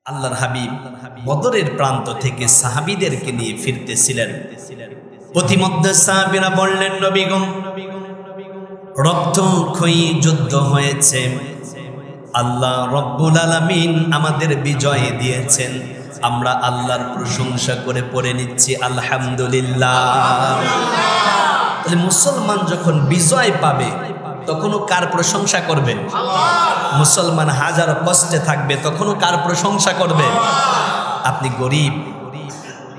আল্লাহর হাবিব বদরের প্রান্ত থেকে সাহাবীদেরকে নিয়ে ফিরতেছিলেন। প্রতিমধ্যে সাহাবীরা বললেন, নবীগণ, রক্তক্ষয়ী যুদ্ধ হয়েছে, আল্লাহ রব্বুল আলামিন আমাদের বিজয় দিয়েছেন, আমরা আল্লাহর প্রশংসা করে পড়ে নিচ্ছি আলহামদুলিল্লাহ। তাহলে মুসলমান যখন বিজয় পাবে তখনও কার প্রশংসা করবে? মুসলমান হাজার কষ্টে থাকবে তখনও কার প্রশংসা করবে? আপনি গরিব,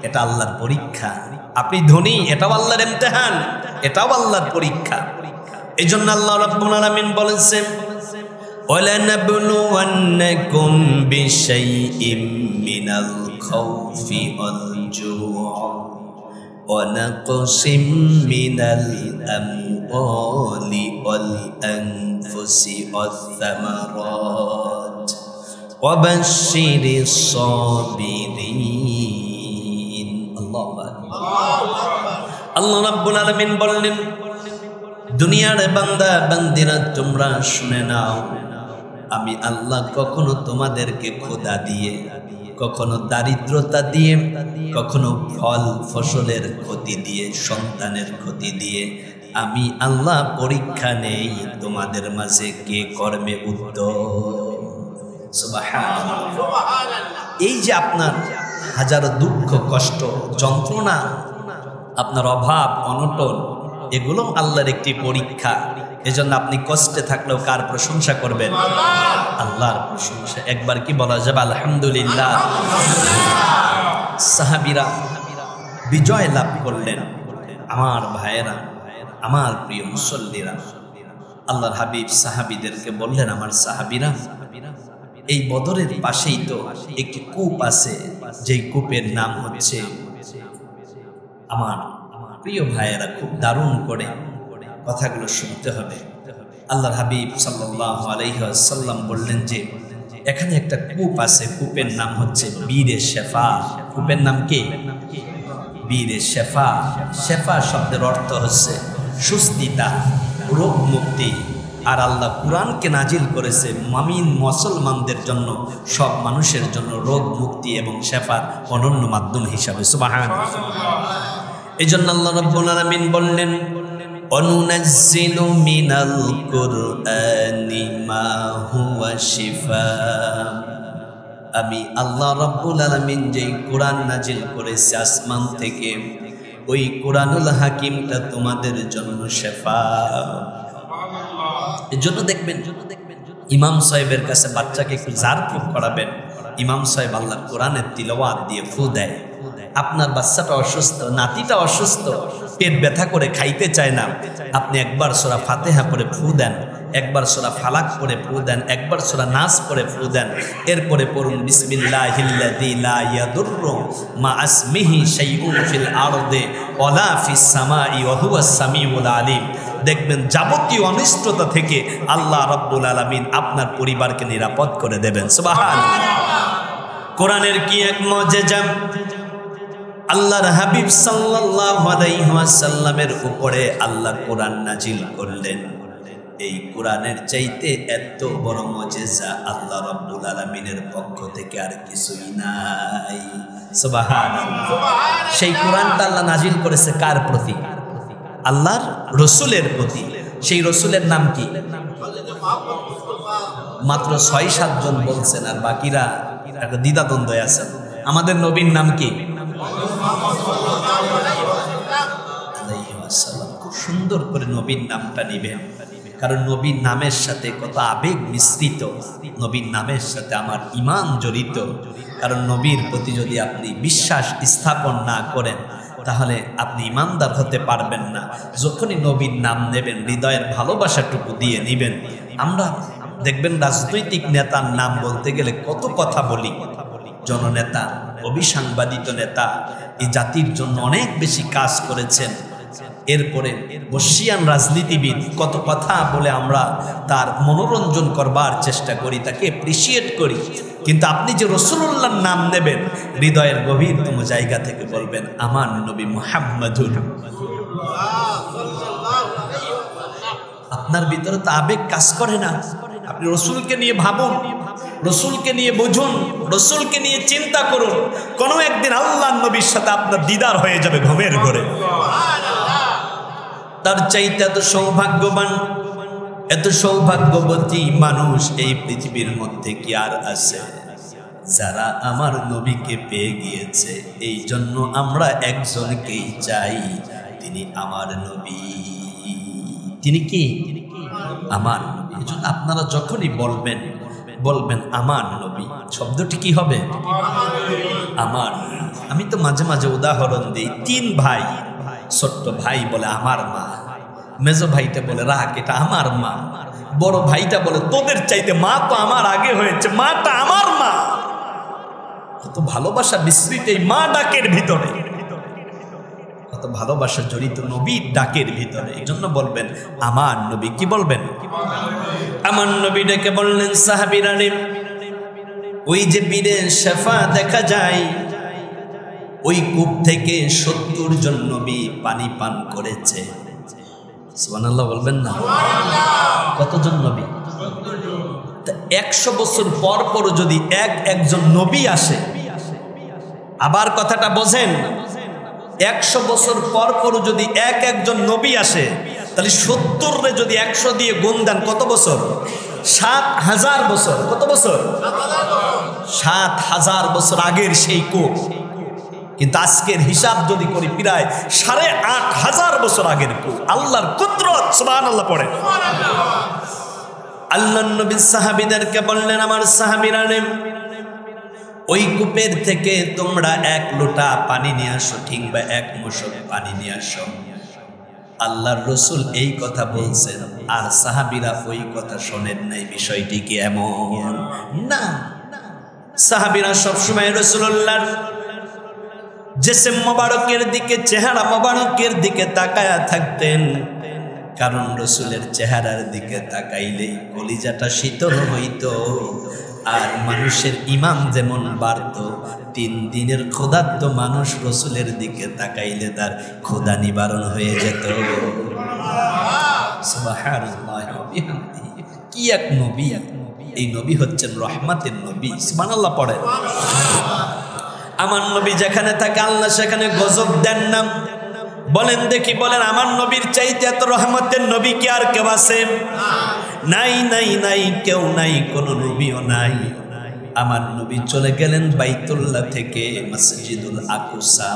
এটা আল্লাহর পরীক্ষা। আপনি ধনী, এটাও আল্লাহর ইমতিহান, এটাও আল্লাহর পরীক্ষা। এই জন্য আল্লাহ রাব্বুল আলামিন বলেছেন, وَلَنَبْلُوَنَّكُمْ بِشَيْءٍ مِّنَ الْخَوْفِ وَالْجُوعِ وَنَقْصٍ مِّنَ الْأَمْوَالِ وَالْأَنفُسِ وَالثَّمَرَاتِ وَبَشِّرِ الصَّابِرِينَ। আল্লাহ রাব্বুল আলামিন বললেন, দুনিয়ার বান্দা বান্দিরা তোমরা শুনে নাও, আমি আল্লাহ কখনো তোমাদেরকে ক্ষুধা দিয়ে, কখনো দারিদ্রতা দিয়ে, কখনো ফল ফসলের ক্ষতি দিয়ে, সন্তানের ক্ষতি দিয়ে আমি আল্লাহ পরীক্ষা নেই তোমাদের মাঝে কে কর্মে উদ্যম। সুবহানাল্লাহ। এই যে আপনার হাজার দুঃখ কষ্ট যন্ত্রণা, আপনার অভাব অনটন, এগুলো আল্লাহর একটি পরীক্ষা। এজন্য আপনি কষ্টে থাকলেও কার প্রশংসা করবেন? আল্লাহর প্রশংসা। একবার কি বলা যাবে আলহামদুলিল্লাহ? সাহাবীরা বিজয় লাভ করলেন। আমার ভাইয়েরা, আমার প্রিয় মুসল্লিরা, আল্লাহর হাবিব সাহাবীদেরকে বললেন, আমার সাহাবীরা, এই বদরের পাশেই তো একটি কূপ আছে, যেই কূপের নাম হচ্ছে, আমার প্রিয় ভাইয়েরা খুব দারুণ করে কথাগুলো শুনতে হবে। আল্লাহর হাবিব সাল্লাল্লাহু আলাইহি ওয়াসাল্লাম বললেন যে এখানে একটা কূপ আছে, কূপের নাম হচ্ছে বীরে শেফা। কূপের নাম কি? বীরে শেফা। শেফা শব্দের অর্থ হচ্ছে সুস্থিতা, রোগ মুক্তি। আর আল্লাহ কুরআনকে নাজিল করেছে মুমিন মুসলমানদের জন্য, সব মানুষের জন্য রোগ মুক্তি এবং শেফার অনন্য মাধ্যম হিসাবে। সুবহানাল্লাহ। এই জন্য আল্লাহ রাব্বুল আলামিন বললেন, অনুনাজ্জিলু মিনাল কুরআনি মা হুয়া শিফা। আমি আল্লাহ রাব্বুল আলামিন যেই কোরআন নাজিল করেছি আসমান থেকে, ওই কোরআনুল হাকিমটা তোমাদের জন্য শেফা। এর জন্য দেখবেন ইমাম সাহেবের কাছে বাচ্চাকে একটু ঝাড়ফুঁক করাবেন, ইমাম সাহেব আল্লাহর কোরআনের তিলাওয়াত দিয়ে ফু দেয়। আপনার বাচ্চাটা অসুস্থ, নাতিটা অসুস্থ, পেট ব্যথা করে খাইতে চায় না, আপনি একবার সূরা ফাতিহা পড়ে ফু দেন, একবার সূরা ফালাক পড়ে ফু দেন, একবার সূরা নাস পড়ে ফু দেন, এরপরে পড়ুন বিসমিল্লাহিল্লাযী লা ইয়াদুররু মা ইসমিহি শাইউন ফিল আরদি ওয়ালা ফিস সামাই ওয়া হুয়াস সামিউল আলিম। দেখবেন যাবতীয় অনিষ্টতা থেকে আল্লাহ রাব্বুল আলামিন আপনার পরিবারকে নিরাপদ করে দেবেন। সুবহানাল্লাহ। কোরআনের কি এক মুজিজা! আল্লাহর হাবিব সাল্লাল্লাহু আলাইহি ওয়াসাল্লামের উপরে আল্লাহ কোরআন নাজিল করলেন। এই কোরআনের চাইতে এত বড় মুজিজা আল্লাহ রাব্বুল আলামিনের পক্ষ থেকে আর কিছুই নাই। সুবহানাল্লাহ। সেই কোরআনটা আল্লাহ নাজিল করেছে কার প্রতি? আল্লাহর রসুলের প্রতি। সেই রসুলের নাম কি? মাত্র ৬-৭ জন বলছেন, আর বাকিরা একটা দ্বিধাদ্বন্দ্বে আছেন। আমাদের নবীর নাম কি? খুব সুন্দর করে নবীর নামটা নিবেন, কারণ নবীর নামের সাথে কত আবেগ মিশ্রিত, নবীর নামের সাথে আমার ঈমান জড়িত। কারণ নবীর প্রতি যদি আপনি বিশ্বাস স্থাপন না করেন তাহলে আপনি ঈমানদার হতে পারবেন না। যখনই নবীর নাম নেবেন হৃদয়ের ভালোবাসাটুকু দিয়ে নিবেন। আমরা দেখবেন রাজনৈতিক নেতার নাম বলতে গেলে কত কথা বলি, জননেতা, অবিসাংবাদিত নেতা, এই জাতির জন্য অনেক বেশি কাজ করেছেন। এরপরে বর্ষিয়ান রাজনীতিবিদ, কত কথা বলে আমরা তার মনোরঞ্জন করবার চেষ্টা করি, তাকে অ্যাপ্রিসিয়েট করি। কিন্তু আপনি যে রাসূলুল্লাহর নাম নেবেন, হৃদয়ের গভীরতম জায়গা থেকে বলবেন আমার নবী মুহাম্মাদুর। আপনার ভিতরে তো আবেগ কাজ করে না? আপনি রাসূলকে নিয়ে ভাবুন, রসুলকে নিয়ে বুঝুন, রসুলকে নিয়ে চিন্তা করুন। কোনো একদিন আল্লাহর নবীর সাথে আপনার দিদার হয়ে যাবে ঘুমের ঘরে। তার চাইতে এত সৌভাগ্যবান, এত সৌভাগ্যবতী মানুষ এই পৃথিবীর মধ্যে কি আর আছে? যারা আমার নবীকে পেয়ে গিয়েছে। এই জন্য আমরা একজনকেই চাই, তিনি আমার নবী। তিনি কি? আমার নবী। এই জন্য আপনারা যখনই বলবেন আমার নবী, শব্দটি কি হবে? আমার। আমি তো মাঝে মাঝে উদাহরণ দিই, 3 ভাই, ছোট্ট ভাই বলে আমার মা, মেজো ভাইটা বলে রাখ এটা আমার মা, বড় ভাইটা বলে তোদের চাইতে মা তো আমার আগে হয়েছে, মাটা আমার মা। কত ভালোবাসা মিশ্রিত এই মা ডাকের ভিতরে, কত ভালোবাসা জড়িত নবীর ডাকের ভিতরে। এই জন্য বলবেন আমার নবী। কি বলবেন? আমার নবী ডেকে বললেন সাহাবীরা রে, ওই যে বীরের শেফা দেখা যায়, ওই কূপ থেকে 70 জন নবী পানি পান করেছে। সুবহানাল্লাহ বলবেন না? কতজন নবী? 100 বছর পর পর যদি একজন নবী আসে, আবার কথাটা বোঝেন, 100 বছর পর পর যদি একজন নবী আসে, তাহলে 70 রে যদি 100 দিয়ে গুণ দেন কত বছর? 7000 বছর। কত বছর? 7000 বছর আগের সেই কূপ। কিন্তু আজকের হিসাব যদি করি প্রায় 8500 বছর আগের কূপ। আল্লাহর কুদরত, সুবহানাল্লাহ পড়ে। আল্লাহর নবী সাহাবীদেরকে বললেন, আমার সাহাবীরা রে, ওই কূপের থেকে তোমরা 1 লোটা পানি নিয়ে আসো, কিংবা 1 মশক পানি নিয়ে আসো। আল্লাহর রাসূল এই কথা বলছেন, আর সাহাবীরা ওই কথা শোনেন নাই। বিষয়টি কি এমন? না, সাহাবীরা সবসময় রাসূলুল্লাহর জিসম মোবারকের দিকে, চেহারা মোবারকের দিকে তাকায়া থাকতেন। কারণ রাসূলের চেহারার দিকে তাকাইলেই কলিজাটা শীতল হইত, আর মানুষের ঈমান যেমন বাড়ত। 3 দিনের ক্ষুধার্ত মানুষ রাসূলের দিকে তাকাইলে তার ক্ষুধা নিবারণ হয়ে যেত। সুবহানাল্লাহ। কি এক নবী! এই নবী হচ্ছেন রহমতের নবী। সুবহানাল্লাহ পড়ে। আমার নবী যেখানে থাকে আল্লাহ সেখানে গজব দেন না। বলেন দেখি, বলেন আমার নবীর চাইতে এত রহমতের নবী কি আর কেউ আছে? নাই নাই নাই, কেউ নাই, কোন নবীও নাই। আমার নবী চলে গেলেন বাইতুল্লাহ থেকে মসজিদুল আকসা,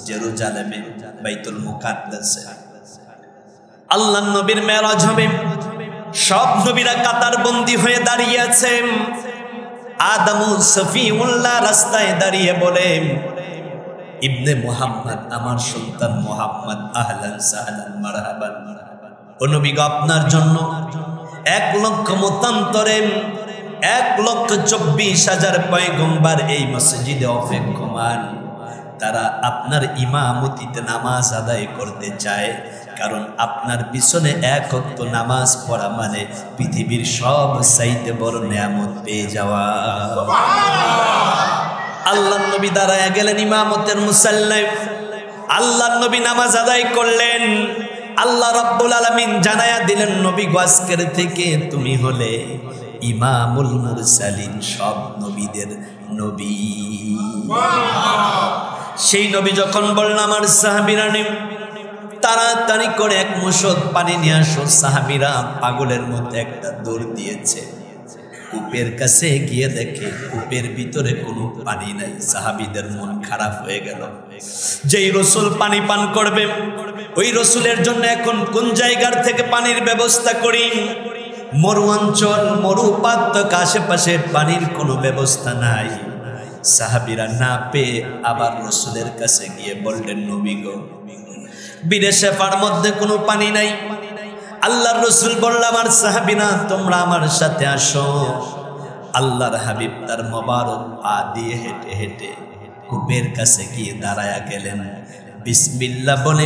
জেরুজালেমে, বাইতুল মুকাদ্দাসে। আল্লাহর নবীর মেরাজ হবে। সব নবীরা কাতার বন্দী হয়ে দাঁড়িয়ে আছেন। আদমুল সফিউল্লাহ রাস্তায় দাঁড়িয়ে বলে, ইবনে মুহাম্মদ, আমার সন্তান মুহাম্মদ, আহলান সাহলান মারহাবান। ও নবী গো, আপনার জন্য 1 লক্ষ মতান্তরে 1,24,000 পয়গম্বর এই মসজিদে অপেক্ষমান। তারা আপনার ইমামতিতে নামাজ আদায় করতে চায়। কারণ আপনার পিছনে 1 ওয়াক্ত নামাজ পড়া মানে পৃথিবীর সব চাইতে বড় নিয়ামত পেয়ে যাওয়া। আল্লাহর নবী দাঁড়ায় গেলেন ইমামতের মুসাল্লায়। আল্লাহর নবী নামাজ আদায় করলেন। আল্লাহ রাব্বুল আলামিন জানায়া দিলেন, নবী গো, আজকের থেকে তুমি হলে ইমামুল মুরসালিন, সব নবীদের নবী। সেই নবী যখন বললেন, আমার সাহাবীরা তাড়াতাড়ি করে 1 মুশক পানি নিয়ে আসো। সাহাবীরা পাগলের মতো একটা দৌড় দিয়েছে। কূপের কাছে গিয়ে দেখে কূপের ভিতরে কোনো পানি নাই। সাহাবীদের মন খারাপ হয়ে গেল। যেই রাসূল পানি পান করবে, ওই রাসূলের জন্য এখন কোন জায়গার থেকে পানির ব্যবস্থা করি? মরু অঞ্চল, মরুপাত্র, আশেপাশে পানির কোনো ব্যবস্থা নাই। সাহাবীরা না পেয়ে আবার রাসূলের কাছে গিয়ে বললেন, নবী গো, বিদেশে পার মধ্যে কোনো পানি নাই। আল্লাহর রাসূল বলল, আমার সাহাবীরা তোমরা আমার সাথে আসো। আল্লাহর হাবিব তার মোবারক পা দিয়ে হেঁটে হেঁটে কূপের কাছে গিয়ে দাঁড়ায়া গেলেন। বিসমিল্লাহ বলে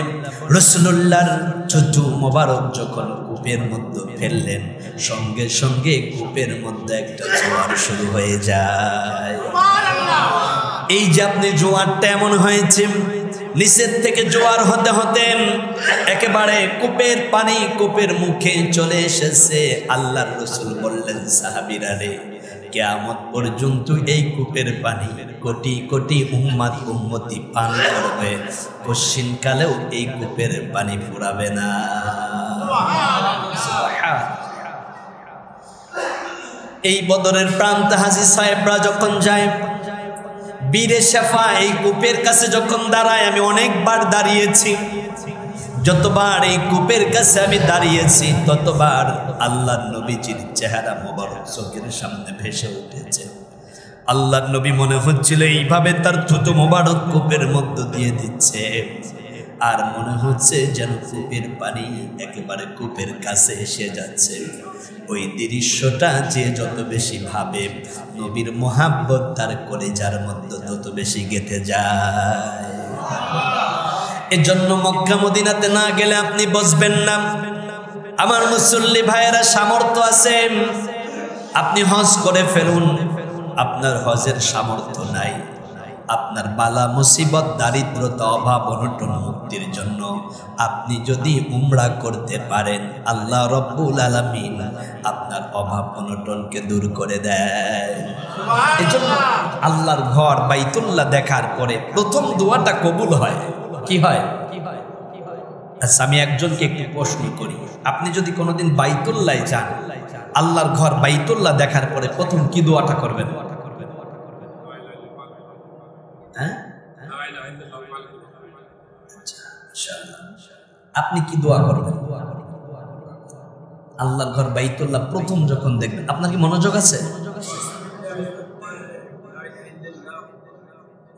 রাসূলুল্লাহর চোচু মোবারক যখন কূপের মধ্যে ফেললেন, সঙ্গে সঙ্গে কূপের মধ্যে একটা জোয়ার শুরু হয়ে যায়। এই যে আপনি জোয়ারটা এমন হয়েছে, নিচের থেকে জোয়ার হতে হতে একেবারে কূপের পানি কূপের মুখে চলে এসেছে। আল্লাহর রাসূল বললেন, সাহাবীরা রে, কিয়ামত পর্যন্ত এই কূপের পানি কোটি কোটি উম্মত উম্মতি পান করবে, কশিনকালেও এই কূপের পানি ফুরাবে না। এই বদরের প্রান্তে হাজী সাহেবরা যখন যায়, বীরে শেফা এই কূপের কাছে যখন দাঁড়ায়, আমি অনেকবার দাঁড়িয়েছি, যতবার এই কূপের কাছে আমি দাঁড়িয়েছি ততবার আল্লাহর নবীজির চেহারা মোবারক চোখের সামনে ভেসে উঠেছে। আল্লাহর নবী মনে হচ্ছিল এইভাবে তার থুতু মোবারক কূপের মধ্য দিয়ে দিচ্ছে, আর মনে হচ্ছে যেন কূপের পানি একেবারে কূপের কাছে এসে যাচ্ছে। ওই দৃশ্যটা যে যত বেশি ভাবে, নবীর মোহাব্বত তার কলিজার মধ্যে তত বেশি গেঁথে যায়। এজন্য মক্কা মদিনাতে না গেলে আপনি বসবেন না। আমার মুসল্লি ভাইয়েরা, সামর্থ্য আছে, আপনি হজ করে ফেলুন। আপনার হজের সামর্থ্য নাই, আপনার বালা মুসিবত দারিদ্রতা অভাব অনটন মুক্তির জন্য আপনি যদি উমরা করতে পারেন, আল্লাহ রব্বুল আলামিন আপনার অভাব অনটনকে দূর করে দেয়। এজন্য আল্লাহর ঘর বাইতুল্লাহ দেখার পরে প্রথম দোয়াটা কবুল হয়। কি হয়? আচ্ছা, আমি একজনকে একটু প্রশ্ন করি, আপনি যদি কোনোদিন বাইতুল্লাহ যান, আল্লাহর ঘর বাইতুল্লাহ দেখার পরে প্রথম কি দোয়াটা করবেন? আপনি কি দোয়া করবেন? আল্লাহর ঘর বাইতুল্লাহ প্রথম যখন দেখবেন, আপনার কি মনোযোগ আছে?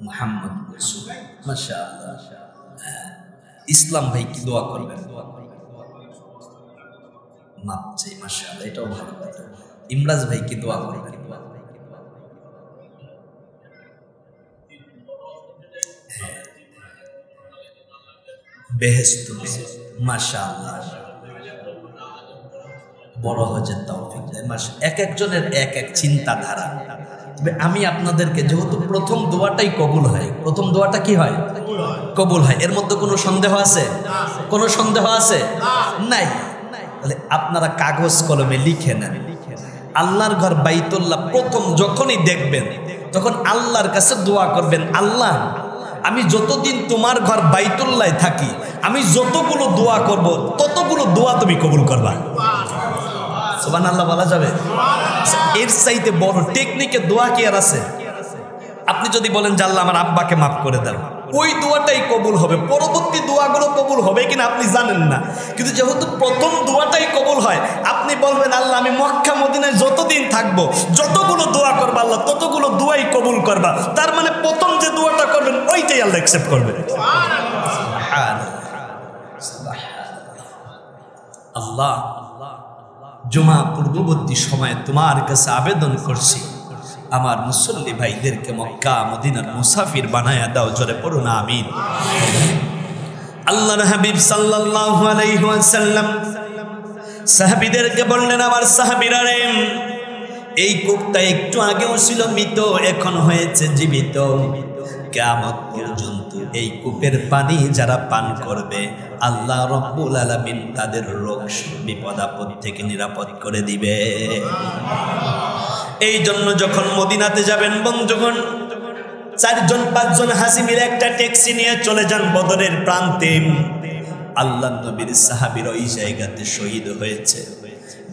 মুহাম্মদ রাসূলুল্লাহ, মাশাআল্লাহ। ইসলাম ভাই কি দোয়া করবেন? মাপ চাই, মাশাআল্লাহ, এটাও ভালো কথা। ইমরাজ ভাই কি দোয়া করবেন? বেহেশত, মাশাআল্লাহ, বড় হজের তৌফিক দেয়। এক একজনের এক এক চিন্তাধারা। তবে আমি আপনাদেরকে, যেহেতু প্রথম দোয়াটাই কবুল হয়, প্রথম দোয়াটা কি হয়? কবুল হয়। এর মধ্যে কোনো সন্দেহ আছে? কোনো সন্দেহ আছে? নাই। তাহলে আপনারা কাগজ কলমে লিখে নেন, আল্লাহর ঘর বাইতুল্লাহ প্রথম যখনই দেখবেন তখন আল্লাহর কাছে দোয়া করবেন, আল্লাহ আমি যতদিন তোমার ঘর বাইতুল্লাহ থাকি, আমি যতগুলো দোয়া করব ততগুলো দোয়া তুমি কবুল করবা। সুবহানাল্লাহ বলা যাবে? এর চাইতে বড় টেকনিকে দোয়া কি আর আছে? আপনি যদি বলেন যে আল্লাহ আমার আব্বাকে মাফ করে দেন, ওই দোয়াটাই কবুল হবে। পরবর্তী দোয়াগুলো কবুল হবে কিনা আপনি জানেন না, কিন্তু যেহেতু প্রথম দোয়াটাই কবুল হয়, আপনি বলবেন আল্লাহ আমি মক্কা মদিনায় যতদিন থাকবো যতগুলো দোয়া করবা আল্লাহ ততগুলো দোয়াই কবুল করবা। তার মানে প্রথম যে দোয়াটা করবেন ওইটাই আল্লাহ অ্যাকসেপ্ট করবে। আল্লাহ, জুমা পূর্ববর্তী সময়ে তোমার কাছে আবেদন করছি, আমার মুসল্লি ভাইদেরকে মক্কা মদিনার মুসাফির বানায়া দাও। জোরে পড়ুন আমিন। আল্লাহর হাবিব সাল্লাল্লাহু আলাইহি ওয়াসাল্লাম সাহাবীদেরকে বললেন, আমার সাহাবীরা রে, এই কূপটা একটু আগেও ছিল মৃত, এখন হয়েছে জীবিত। কিয়ামত পর্যন্ত এই কূপের পানি যারা পান করবে, আল্লাহ রব্বুল আলামিন তাদের রোগ বিপদ আপদ থেকে নিরাপদ করে দিবে। এই জন্য যখন মদিনাতে যাবেন বন্ধুগণ, 4 জন 5 জন হাজি মিলে একটা ট্যাক্সি নিয়ে চলে যান বদরের প্রান্তে। আল্লাহ নবীর সাহাবীরা ওই জায়গাতে শহীদ হয়েছে।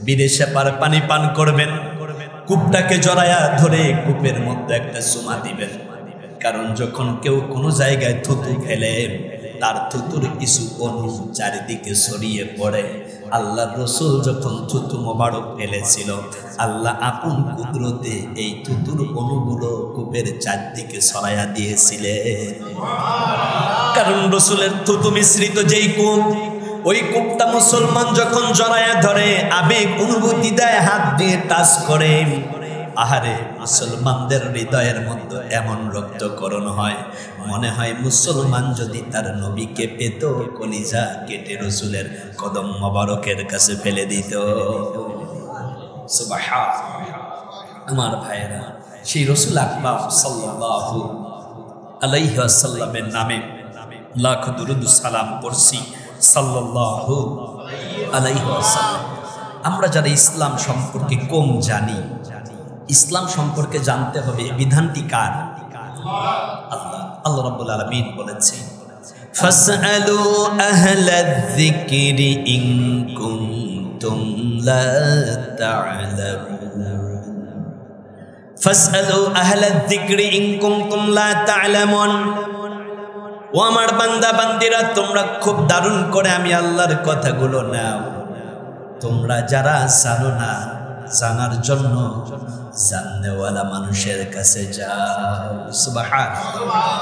বিদেশে পানি পান করবেন, কূপটাকে জড়ায়া ধরে কূপের মধ্যে একটা চুমা দিবেন। কারণ যখন কেউ কোনো জায়গায় থুতু ফেলে, তার থুতুর কিছু অণু চারিদিকে ছড়িয়ে পড়ে। আল্লাহর রাসূল যখন থুতু মোবারক ফেলেছিল, আল্লাহ আপন কুদরতে এই থুতুর অণুগুলো কূপের চারদিকে ছড়াইয়া দিয়েছিলেন। কারণ রাসূলের থুতু মিশ্রিত যেই কূপ, ওই কূপটা মুসলমান যখন জড়াইয়া ধরে, আবেগ অনুভূতি দেয়, হাত দিয়ে টাচ করে, আহারে মুসলমানদের হৃদয়ের মধ্যে এমন রক্তকরণ হয়, মনে হয় মুসলমান যদি তার নবীকে পেত, কলিজা কেটে রাসূলের কদম মোবারকের কাছে ফেলে দিত। সুবহানাল্লাহ। আমার ভাইয়েরা, সেই রাসূল আকরাম সাল্লাল্লাহু আলাইহি ওয়াসাল্লামের নামে লাখ দুরূদ সালাম পড়ছি, সাল্লাল্লাহু আলাইহি ওয়াসাল্লাম। আমরা যারা ইসলাম সম্পর্কে কম জানি, ইসলাম সম্পর্কে জানতে হবে বিধানটি কার? আল্লাহ। আল্লাহ রাব্বুল আলামিন বলেছেন ফাসআলু আহলায যিকরি ইন কুনতুম লা তা'লামুন। ফাসআলু আহলায যিকরি ইন কুনতুম লা তা'লামুন। ও আমার বান্দা বান্দিরা, তোমরা খুব দারুণ করে আমি আল্লাহর কথাগুলো নাও। তোমরা যারা জানো না, জানার জন্য জাননেওয়ালা মানুষের কাছে যাও। সুবহানাল্লাহ।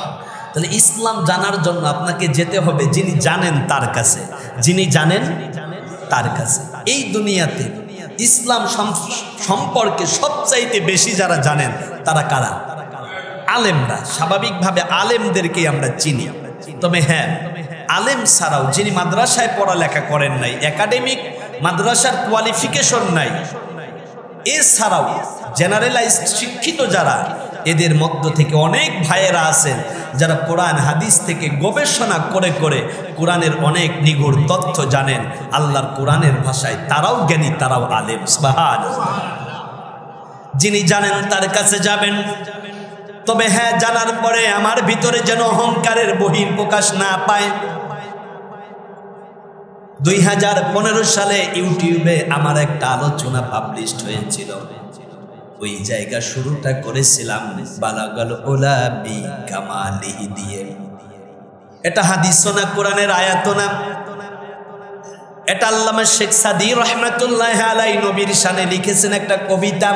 তাহলে ইসলাম জানার জন্য আপনাকে যেতে হবে যিনি জানেন তার কাছে, যিনি জানেন তার কাছে। এই দুনিয়াতে ইসলাম সম্পর্কে সবচাইতে বেশি যারা জানেন তারা কারা? আলেমরা। স্বাভাবিকভাবে আলেমদেরকেই আমরা চিনি। তবে হ্যাঁ, আলেম ছাড়াও যিনি মাদ্রাসায় পড়ালেখা করেন নাই, একাডেমিক মাদ্রাসার কোয়ালিফিকেশন নাই, এছাড়াও জেনারেলাইজড শিক্ষিত যারা, এদের মধ্য থেকে অনেক ভাইয়েরা আছেন যারা কোরআন হাদিস থেকে গবেষণা করে করে কোরআনের অনেক নিগূঢ় তথ্য জানেন। আল্লাহর কোরআনের ভাষায় তারাও জ্ঞানী, তারাও আলেম। সুবহানাল্লাহ। যিনি জানেন তার কাছে যাবেন। তবে হ্যাঁ, জানার পরে আমার ভিতরে যেন অহংকারের বহিঃপ্রকাশ না পায়। 2015 সালে ইউটিউবে আমার একটা আলোচনা পাবলিশড হয়েছিল। ওই জায়গা শুরুটা করেছিলাম বালাগাল উলা বি কামালিহি দিয়ে। এটা হাদিস না, কোরআনের আয়াত না। এটা আল্লামা শেখ সাদী রাহমাতুল্লাহি আলাইহি নবীর শানে লিখেছেন একটা কবিতা।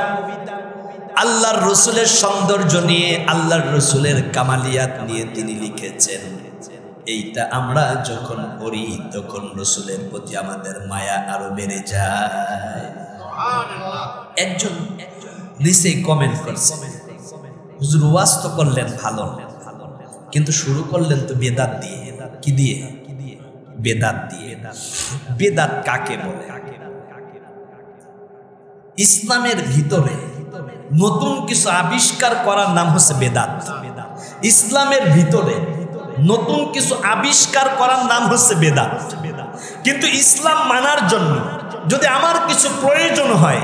আল্লাহর রসুলের সৌন্দর্য নিয়ে, আল্লাহর রসুলের কামালিয়াত নিয়ে তিনি লিখেছেন। এইটা আমরা যখন পড়ি তখন রসুলের প্রতি আমাদের মায়া আরো বেড়ে যায়। একজন নিচে কমেন্ট করছে, হুজুর ওয়াজ তো করলেন ভালো, কিন্তু শুরু করলেন তো বেদাত দিয়ে। কি দিয়ে? বেদাত দিয়ে। বেদাত কাকে বলে? ইসলামের ভিতরে নতুন কিছু আবিষ্কার করার নাম হচ্ছে বেদাত। ইসলামের ভিতরে নতুন কিছু আবিষ্কার করার নাম হচ্ছে বেদাত। কিন্তু ইসলাম মানার জন্য যদি আমার কিছু প্রয়োজন হয়,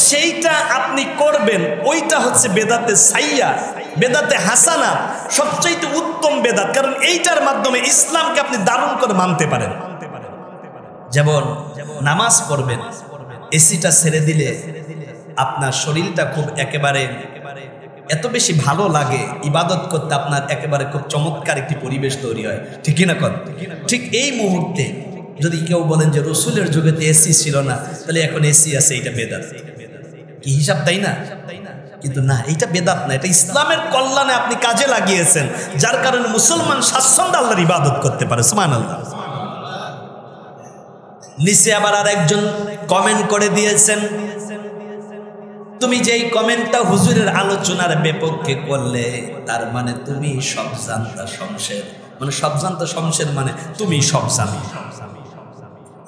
সেইটা আপনি করবেন, ওইটা হচ্ছে বেদাতে সাইয়া, বেদাতে হাসানা, সবচেয়ে উত্তম বেদাত। কারণ এইটার মাধ্যমে ইসলামকে আপনি দারুণ করে মানতে পারেন। যেমন নামাজ পড়বেন, এসিটা ছেড়ে দিলে আপনার শরীরটা খুব একেবারে এত বেশি ভালো লাগে, ইবাদত করতে আপনার একেবারে খুব চমৎকার একটি পরিবেশ তৈরি হয়। ঠিক কিনা কর? ঠিক এই মুহূর্তে যদি কেউ বলেন যে রসুলের যুগেতে এসি ছিল না, তাহলে এখন এসি আছে, এইটা বেদাত। কি হিসাব, তাই না? কিন্তু না, এইটা বেদাত না, এটা ইসলামের কল্যাণে আপনি কাজে লাগিয়েছেন, যার কারণে মুসলমান স্বাচ্ছন্দ্যে আল্লাহর ইবাদত করতে পারে। সুবহানাল্লাহ। নিচে আবার আর একজন কমেন্ট করে দিয়েছেন, তুমি যেই কমেন্টটা হুজুরের আলোচনার বিপক্ষে করলে, তার মানে তুমি সব জানতা শমশের, মানে সব জানতা শমশের মানে তুমি সব জানো।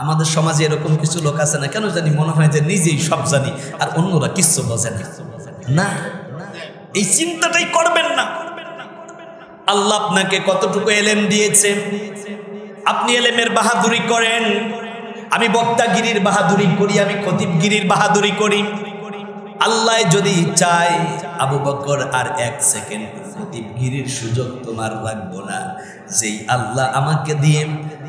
আমাদের সমাজে এরকম কিছু লোক আছে না, কেন জানি মনে হয় যে নিজেই সব জানি আর অন্যরা কিছু বোঝে না। না, এই চিন্তাটাই করবেন না। আল্লাহ আপনাকে কতটুকু এলেম দিয়েছে, আপনি এলেমের বাহাদুরি করেন। আমি বক্তাগিরির বাহাদুরি করি, আমি খতিবগিরির বাহাদুরি করি। আল্লাহ যদি চায় আবু বকর আর 1 সেকেন্ড খতিবগিরির সুযোগ তোমার রাখবো না। যেই আল্লাহ আমাকে দিয়ে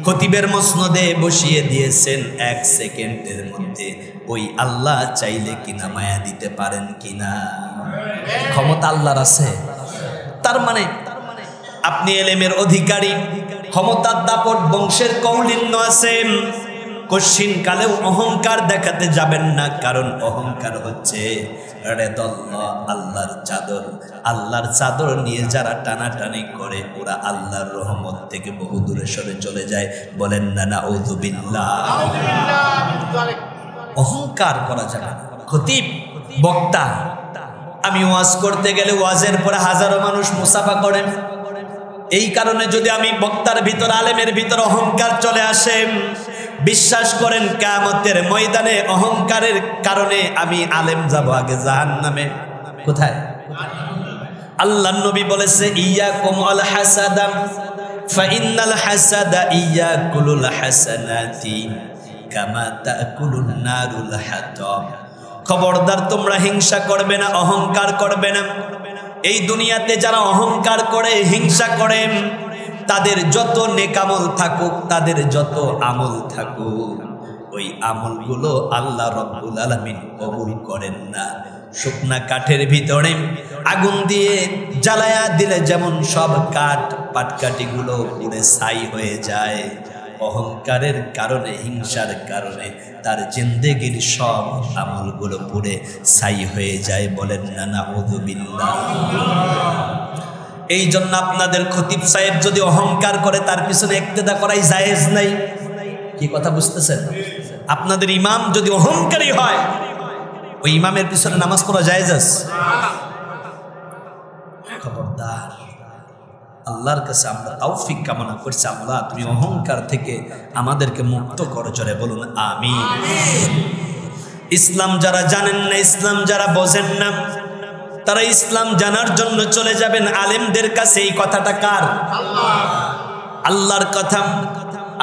খতিবের মসনদে বসিয়ে দিয়েছেন 1 সেকেন্ডের মধ্যে, ওই আল্লাহ চাইলে কিনা মায়া দিতে পারেন কিনা? ক্ষমতা আল্লাহর আছে। তার মানে আপনি এলেমের অধিকারী, ক্ষমতার দাপট বংশের কৌলিন্য আছেন। কশিন কালেও অহংকার দেখাতে যাবেন না, কারণ অহংকার হচ্ছে রেদাল্লাহ, আল্লাহর চাদর। আল্লাহর চাদর নিয়ে যারা টানাটানি করে, ওরা আল্লাহর রহমত থেকে বহু দূরে সরে চলে যায়। বলেন না নাউযু বিল্লাহ। অহংকার করা যাবে না। খতিব, বক্তা, আমি ওয়াজ করতে গেলে ওয়াজের পরে হাজারো মানুষ মুসাফা করেন। এই কারণে যদি আমি বক্তার ভিতর, আলেমের ভিতর অহংকার চলে আসে, বিশ্বাস করেন কিয়ামতের ময়দানে অহংকারের কারণে আমি আলেম যাব আগে জাহান্নামে। কোথায়? আল্লাহর নবী বলেছে, ইয়াকুম আল হাসাদা ফাইন্নাল হাসাদা ইয়াকুলুল হাসানাতি কামা তাকুলুন নারুল হাতাব। খবরদার তোমরা হিংসা করবে না, অহংকার করবে না। এই দুনিয়াতে যারা অহংকার করে, হিংসা করে, তাদের যত নেকামল থাকুক, তাদের যত আমল থাকুক, ওই আমলগুলো আল্লাহ রাব্বুল আলামিন কবুল করেন না। শুকনা কাঠের ভিতরে আগুন দিয়ে জ্বালায়া দিলে যেমন সব কাঠ পাটকাঠিগুলো পুড়ে ছাই হয়ে যায়, অহংকারের কারণে, হিংসার কারণে তার জিন্দেগির সব আমলগুলো পুড়ে ছাই হয়ে যায়। বলেন না নাউযুবিল্লাহ। এই জন্য আপনাদের খতিব সাহেব যদি অহংকার করে, তার পিছনে ইক্তেদা করাই জায়েজ নাই। কি কথা বুঝতেছেন? আপনাদের ইমাম যদি অহংকারী হয়, ওই ইমামের পিছনে নামাজ পড়া জায়েজ আছে? খবরদার। আল্লাহর কাছে আমরা তৌফিক কামনা করছি, আল্লাহ তুমি অহংকার থেকে আমাদেরকে মুক্ত করো। জোরে বলুন আমিন। ইসলাম যারা জানেন না, ইসলাম যারা বোঝেন না, তারা ইসলাম জানার জন্য চলে যাবেন আলেমদের কাছে। এই কথাটা কার? আল্লাহর কথা।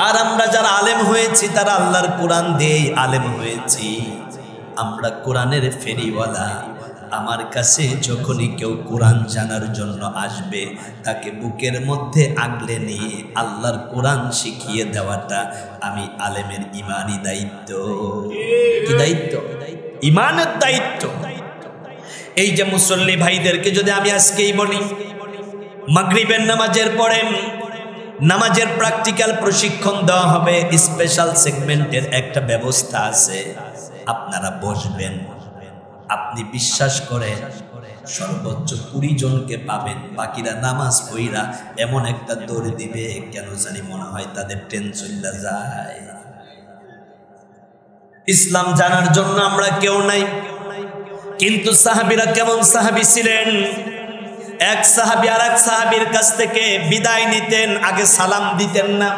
আর আমরা যারা আলেম হয়েছি, তারা আল্লাহর কোরআন দিয়ে আলেম হয়েছি। আমরা কোরআনের ফেরিওয়ালা। আমার কাছে যখনই কেউ কোরআন জানার জন্য আসবে, তাকে বুকের মধ্যে আগলে নিয়ে আল্লাহর কোরআন শিখিয়ে দেওয়াটা আমি আলেমের ইমানি দায়িত্ব। কি দায়িত্ব? ইমানের দায়িত্ব। এই যে মুসল্লি ভাইদেরকে যদি আমি আজকেই বলি, মাগরিবের নামাজের পরে নামাজের প্র্যাকটিক্যাল প্রশিক্ষণ দেওয়া হবে, স্পেশাল সেগমেন্টের একটা ব্যবস্থা আছে। আপনারা বসবেন, আপনি বিশ্বাস করেন সর্বোচ্চ 20 জনকে পাবেন, বাকিরা নামাজ পড়া এমন একটা দৌড় দিবে, কেন জানি মনে হয় তাদের ট্রেন চলে যায়। ইসলাম জানার জন্য আমরা কেউ নাই। কিন্তু সাহাবীরা কেমন সাহাবী ছিলেন? এক সাহাবী আর এক সাহাবীর কাছ থেকে বিদায় নিতেন, আগে সালাম দিতেন না।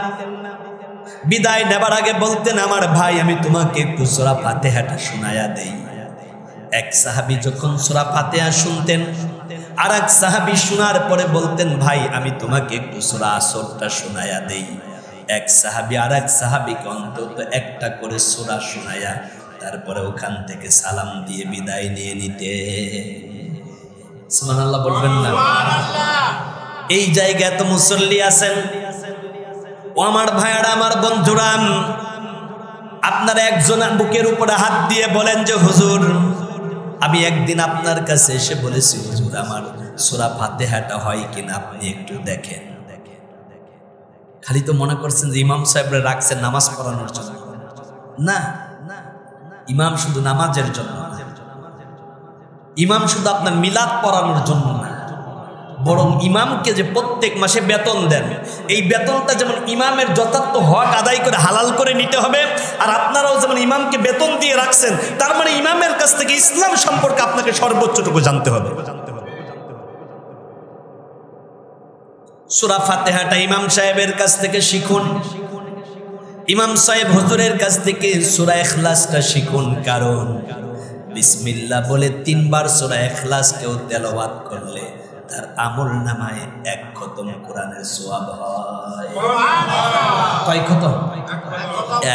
বিদায় নেবার আগে বলতেন, আমার ভাই আমি তোমাকে একটু সূরা ফাতিহাটা শোনায়া দেই। এক সাহাবী যখন সূরা ফাতিহা শুনতেন, আর এক সাহাবী শোনার পরে বলতেন, ভাই আমি তোমাকে একটু সূরা আসরটা শোনায়া দেই। এক সাহাবী আর এক সাহাবীকে অন্তত একটা করে সূরা শোনায়া তারপরে ওখান থেকে সালাম দিয়ে বিদায় নিয়ে নিতে। সুবহানাল্লাহ বলবেন না? এই জায়গায় তো মুসল্লি আছেন। ও আমার ভাইয়ারা, আমার বন্ধুরা, আপনারা একজন বুকের উপরে হাত দিয়ে বলেন যে হুজুর, আমি একদিন আপনার কাছে এসে বলেছি, হুজুর আমার সূরা ফাতিহাটা হয় কিনা আপনি একটু দেখেন। খালি তো মনে করছেন যে ইমাম সাহেবরা রাখছেন নামাজ পড়ানোর জন্য। না, ইমাম শুধু নামাজের জন্য না, ইমাম শুধু আপনার মিলাদ পড়ানোর জন্য না, বরং ইমামকে যে প্রত্যেক মাসে বেতন দেন, এই বেতনটা যেমন ইমামের যথার্থ হক আদায় করে হালাল করে নিতে হবে। আর আপনারাও যেমন ইমামকে বেতন দিয়ে রাখছেন, তার মানে ইমামের কাছ থেকে ইসলাম সম্পর্কে আপনাকে সর্বোচ্চটুকু জানতে হবে। সূরা ফাতিহাটা ইমাম সাহেবের কাছ থেকে শিখুন। ইমাম সাহেব হুজুরের কাছ থেকে সূরা ইখলাসটা শিখুন। কারণ বিসমিল্লাহ বলে 3 বার সূরা ইখলাস কেউ তেলাওয়াত করলে তার আমল নামায় 1 খতম কোরআনের সওয়াব হয়। কয় খতম?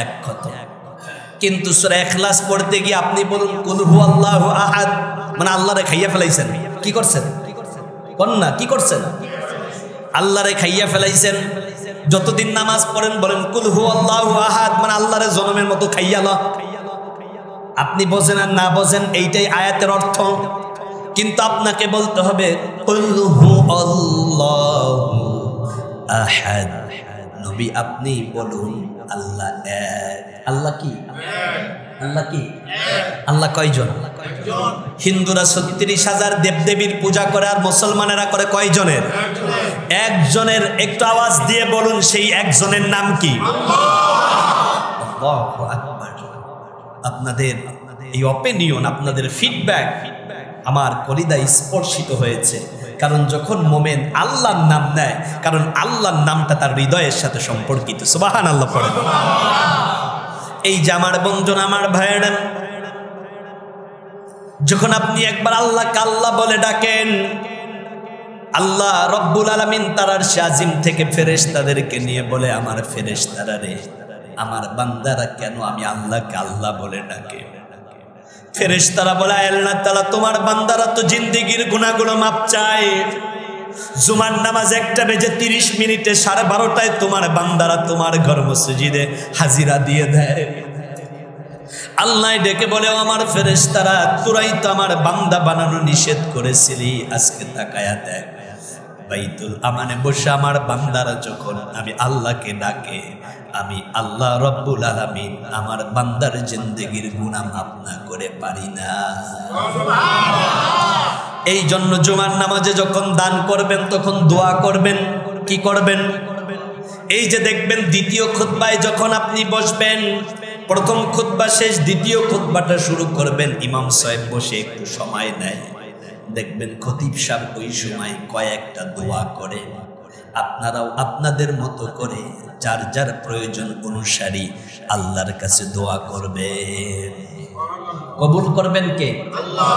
1 খতম। কিন্তু সূরা ইখলাস পড়তে গিয়ে আপনি বলুন কুল হুয়াল্লাহু আহাদ, মানে আল্লাহরে খাইয়া ফেলাইছেন। কি করছেন? কোন না কি করছেন? আল্লাহরে খাইয়া ফেলাইছেন। যতদিন নামাজ পড়েন বলেন কুল হুয়াল্লাহু আহাদ, মানে আল্লাহরে জনমের মতো খাইয়া ল। আপনি বোঝেন আর না বোঝেন, এইটাই আয়াতের অর্থ। কিন্তু আপনাকে বলতে হবে কুল হুয়াল্লাহু আহাদ। নবী আপনি বলুন আল্লাহ এক। আল্লাহ কি? আল্লাহ কি? আল্লাহ কয়জন? হিন্দুরা 36,000 দেবদেবীর পূজা করে, আর মুসলমানেরা করে কয়জনের? একজনের। একটু আওয়াজ দিয়ে বলুন সেই একজনের নাম কি? আল্লাহু আকবার। আপনাদের এই অপিনিয়ন, আপনাদের ফিডব্যাক আমার কলিজায় স্পর্শিত হয়েছে। কারণ যখন মোমেন আল্লাহর নাম নেয়, কারণ আল্লাহর নামটা তার হৃদয়ের সাথে সম্পর্কিত। সুবহানাল্লাহ পড়েন। এই যে আমার বন্ধুরা, আমার ভাইয়েরা, যখন আপনি একবার আল্লাহকে আল্লাহ বলে ডাকেন, আল্লাহ রব্বুল আলামিন তার আরশে আজিম থেকে ফেরেশতাদেরকে নিয়ে বলে, আমার ফেরেশতারা রে, আমার বান্দারা কেন আমি আল্লাহকে আল্লাহ বলে ডাকে? ফেরেশতারা বলে, আল্লাহ তাআলা তোমার বান্দারা তো জিন্দেগির গুনাহগুলো মাপ চায়, জুমার নামাজ 1:30 12:30টায় তোমার বান্দারা তোমার ঘর মসজিদে হাজিরা দিয়ে দেয়। আল্লাহ ডেকে বলে, আমার ফেরেশতারা তোরাই তো আমার বান্দা বানানো নিষেধ করেছিলি, আজকে তাকায়া দেখ বাইতুল আমানে বসে আমার বান্দারা যখন আমি আল্লাহকে ডাকে, আমি আল্লাহ রব্বুল আলামিন আমার বান্দার জিন্দেগির গুনাহ মাফ না করে পারি না। এই জন্য জুমার নামাজে যখন দান করবেন তখন দোয়া করবেন। কি করবেন? এই যে দেখবেন দ্বিতীয় খুতবায় যখন আপনি বসবেন, প্রথম খুতবা শেষ, দ্বিতীয় খুতবাটা শুরু করবেন, ইমাম সাহেব বসে একটু সময় নেয়, দেখবেন খতিব সাহেব ওই সময় কয়েকটা দোয়া করে। আপনারাও আপনাদের মতো করে যার যার প্রয়োজন অনুসারী আল্লাহর কাছে দোয়া করবেন। কবুল করবেন কে? আল্লাহ।